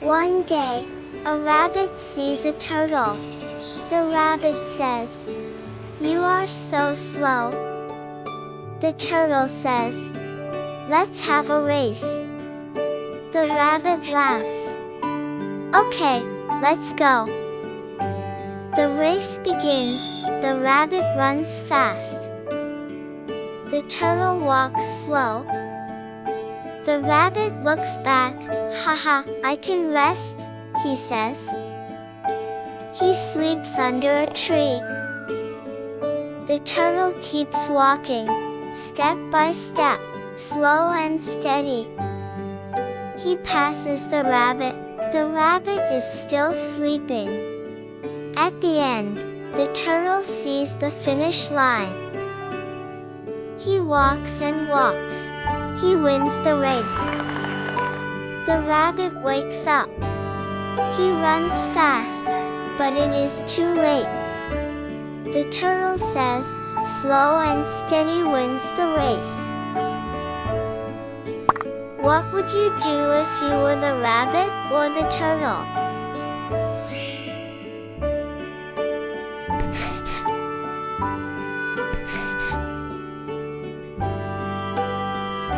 One day, a rabbit sees a turtle. The rabbit says, "You are so slow." The turtle says, "Let's have a race." The rabbit laughs. "Okay, let's go." The race begins. The rabbit runs fast. The turtle walks slow. The rabbit looks back. "Haha, I can rest," he says. He sleeps under a tree. The turtle keeps walking, step by step, slow and steady. He passes the rabbit. The rabbit is still sleeping. At the end, the turtle sees the finish line. He walks and walks. He wins the race. The rabbit wakes up. He runs fast, but it is too late. The turtle says, "Slow and steady wins the race." What would you do if you were the rabbit or the turtle?